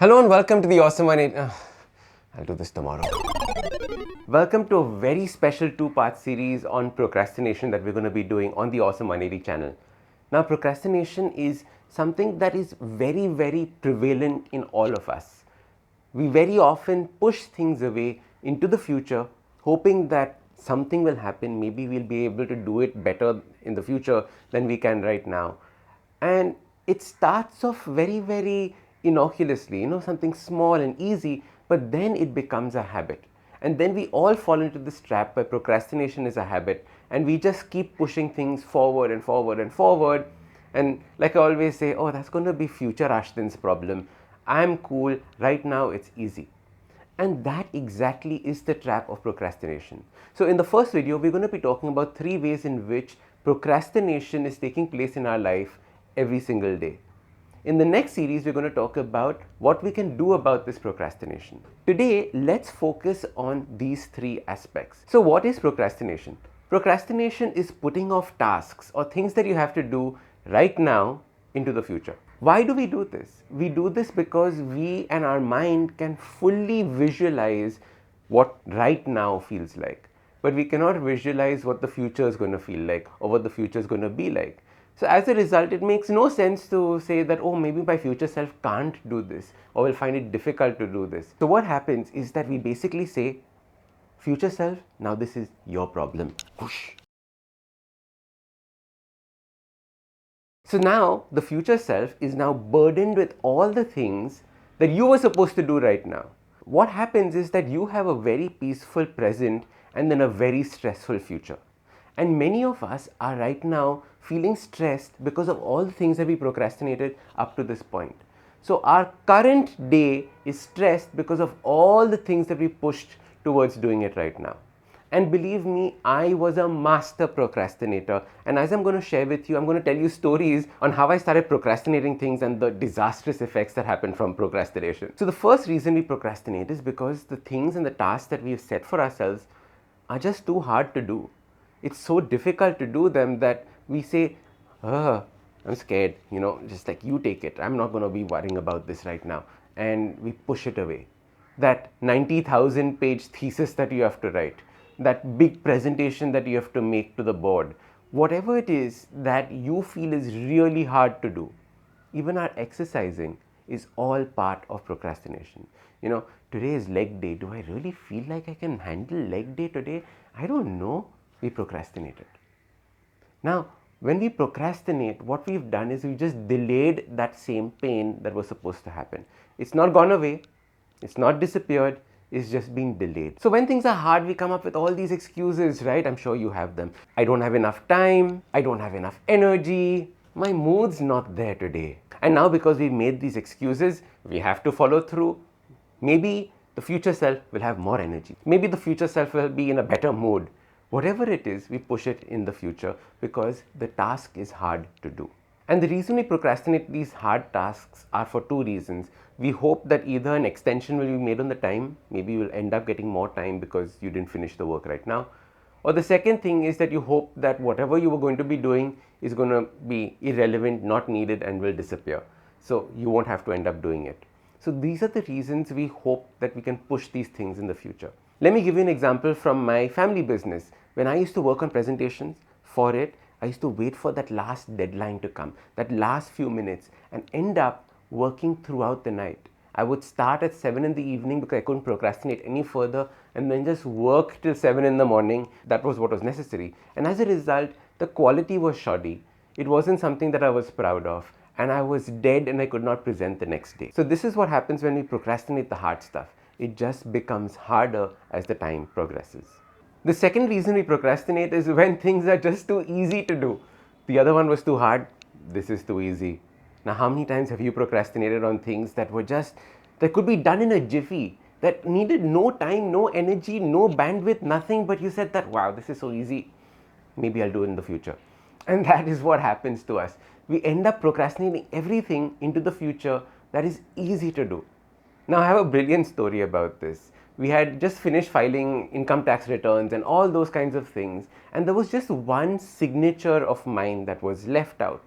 Hello and welcome to the Awesome 180. I'll do this tomorrow. Welcome to a very special two-part series on procrastination that we're going to be doing on the Awesome 180 channel. Now, procrastination is something that is very, very prevalent in all of us. We very often push things away into the future, hoping that something will happen. Maybe we'll be able to do it better in the future than we can right now. And it starts off very, very innocuously, something small and easy, but then it becomes a habit. And then we all fall into this trap where procrastination is a habit, and we just keep pushing things forward and forward and forward. And like I always say, oh, that's going to be future Ashton's problem. I'm cool, right now it's easy. And that exactly is the trap of procrastination. So in the first video, we're going to be talking about 3 ways in which procrastination is taking place in our life every single day. In the next series, we're going to talk about what we can do about this procrastination. Today, let's focus on these 3 aspects. So what is procrastination? Procrastination is putting off tasks or things that you have to do right now into the future. Why do we do this? We do this because we and our mind can fully visualize what right now feels like. But we cannot visualize what the future is going to feel like or what the future is going to be like. So as a result, it makes no sense to say that, oh, maybe my future self can't do this or will find it difficult to do this. So what happens is that we basically say, future self, now this is your problem. Whoosh. So now the future self is now burdened with all the things that you were supposed to do right now. What happens is that you have a very peaceful present and then a very stressful future. And many of us are right now feeling stressed because of all the things that we procrastinated up to this point. So our current day is stressed because of all the things that we pushed towards doing it right now. And believe me, I was a master procrastinator. And as I'm going to share with you, I'm going to tell you stories on how I started procrastinating things and the disastrous effects that happen from procrastination. So the first reason we procrastinate is because the things and the tasks that we've set for ourselves are just too hard to do. It's so difficult to do them that we say, I'm scared, just like you take it. I'm not going to be worrying about this right now. And we push it away. That 90,000 page thesis that you have to write, that big presentation that you have to make to the board, whatever it is that you feel is really hard to do, even our exercising is all part of procrastination. Today is leg day. Do I really feel like I can handle leg day today? I don't know. We procrastinated. Now, when we procrastinate, what we've done is we just delayed that same pain that was supposed to happen. It's not gone away. It's not disappeared. It's just being delayed. So when things are hard, we come up with all these excuses, right? I'm sure you have them. I don't have enough time. I don't have enough energy. My mood's not there today. And now because we've made these excuses, we have to follow through. Maybe the future self will have more energy. Maybe the future self will be in a better mood. Whatever it is, we push it in the future because the task is hard to do. And the reason we procrastinate these hard tasks are for 2 reasons. We hope that either an extension will be made on the time, maybe you will end up getting more time because you didn't finish the work right now. Or the second thing is that you hope that whatever you were going to be doing is going to be irrelevant, not needed, and will disappear. So you won't have to end up doing it. So these are the reasons we hope that we can push these things in the future. Let me give you an example from my family business. When I used to work on presentations for it, I used to wait for that last deadline to come, that last few minutes, and end up working throughout the night. I would start at 7 in the evening because I couldn't procrastinate any further, and then just work till 7 in the morning. That was what was necessary. And as a result, the quality was shoddy. It wasn't something that I was proud of. And I was dead and I could not present the next day. So this is what happens when we procrastinate the hard stuff. It just becomes harder as the time progresses. The second reason we procrastinate is when things are just too easy to do. The other one was too hard. This is too easy. Now, how many times have you procrastinated on things that could be done in a jiffy, that needed no time, no energy, no bandwidth, nothing, but you said that, wow, this is so easy. Maybe I'll do it in the future. And that is what happens to us. We end up procrastinating everything into the future that is easy to do. Now, I have a brilliant story about this. We had just finished filing income tax returns and all those kinds of things. And there was just one signature of mine that was left out.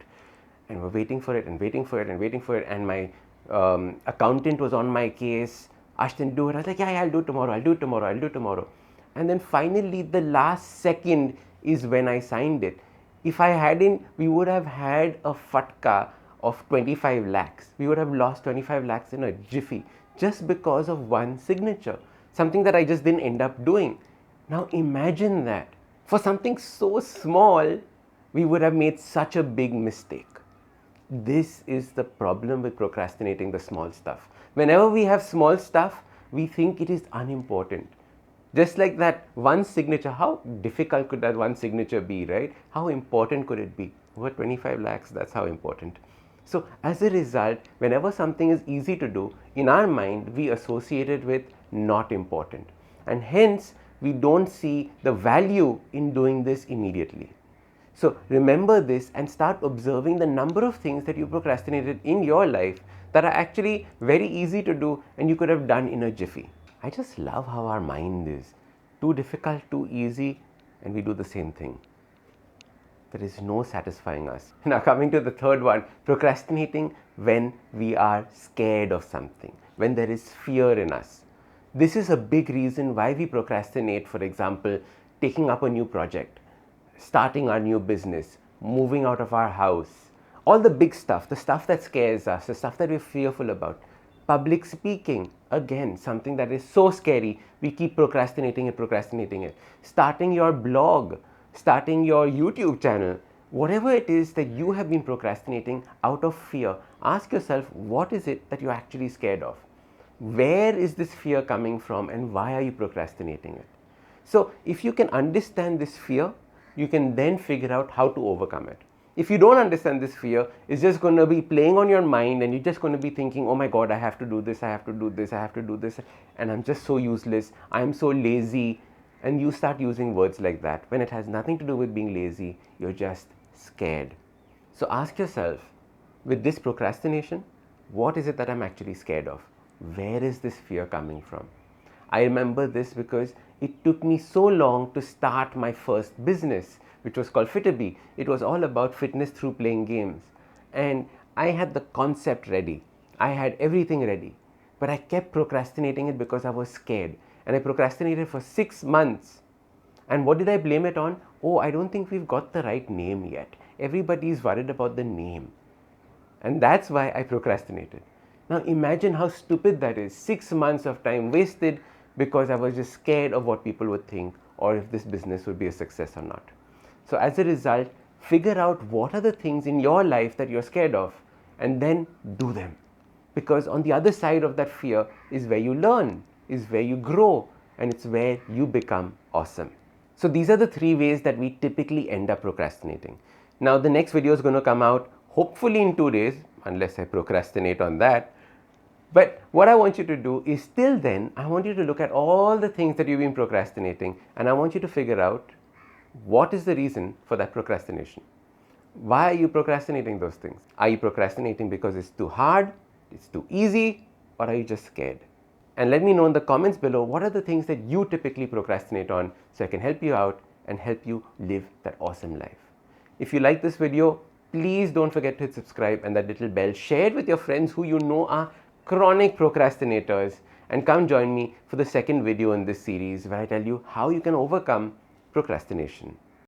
And we're waiting for it and waiting for it and waiting for it. And my Accountant was on my case, Ashton, do it. I was like, yeah, I'll do it tomorrow, I'll do it tomorrow, I'll do it tomorrow. And then finally, the last second is when I signed it. If I hadn't, we would have had a fatka of 25 lakhs. We would have lost 25 lakhs in a jiffy just because of one signature, something that I just didn't end up doing. Now imagine that. For something so small, we would have made such a big mistake. This is the problem with procrastinating the small stuff. Whenever we have small stuff, we think it is unimportant. Just like that one signature, how difficult could that one signature be, right? How important could it be? Over 25 lakhs, that's how important. So as a result, whenever something is easy to do, in our mind, we associate it with not important. And hence, we don't see the value in doing this immediately. So remember this and start observing the number of things that you procrastinated in your life that are actually very easy to do and you could have done in a jiffy. I just love how our mind is. Too difficult, too easy, and we do the same thing. There is no satisfying us. Now coming to the third one, procrastinating when we are scared of something, when there is fear in us. This is a big reason why we procrastinate, for example, taking up a new project, starting our new business, moving out of our house, all the big stuff, the stuff that scares us, the stuff that we're fearful about. Public speaking, again, something that is so scary, we keep procrastinating it. Starting your blog, starting your YouTube channel, whatever it is that you have been procrastinating out of fear, ask yourself, what is it that you're actually scared of? Where is this fear coming from and why are you procrastinating it? So if you can understand this fear, you can then figure out how to overcome it. If you don't understand this fear, it's just going to be playing on your mind and you're just going to be thinking, oh my God, I have to do this, I have to do this, I have to do this, and I'm just so useless, I'm so lazy. And you start using words like that when it has nothing to do with being lazy, you're just scared. So ask yourself, with this procrastination, what is it that I'm actually scared of? Where is this fear coming from? I remember this because it took me so long to start my first business, which was called Fitaby. It was all about fitness through playing games. And I had the concept ready. I had everything ready. But I kept procrastinating it because I was scared. And I procrastinated for 6 months. And what did I blame it on? Oh, I don't think we've got the right name yet. Everybody is worried about the name. And that's why I procrastinated. Now imagine how stupid that is. 6 months of time wasted because I was just scared of what people would think or if this business would be a success or not. So as a result, figure out what are the things in your life that you're scared of and then do them. Because on the other side of that fear is where you learn, is where you grow, and it's where you become awesome. So these are the 3 ways that we typically end up procrastinating. Now the next video is going to come out hopefully in 2 days, unless I procrastinate on that. But what I want you to do is till then, I want you to look at all the things that you've been procrastinating and I want you to figure out what is the reason for that procrastination. Why are you procrastinating those things? Are you procrastinating because it's too hard, it's too easy, or are you just scared? And let me know in the comments below what are the things that you typically procrastinate on so I can help you out and help you live that awesome life. If you like this video, please don't forget to hit subscribe and that little bell. Share it with your friends who you know are chronic procrastinators and come join me for the second video in this series where I tell you how you can overcome procrastination.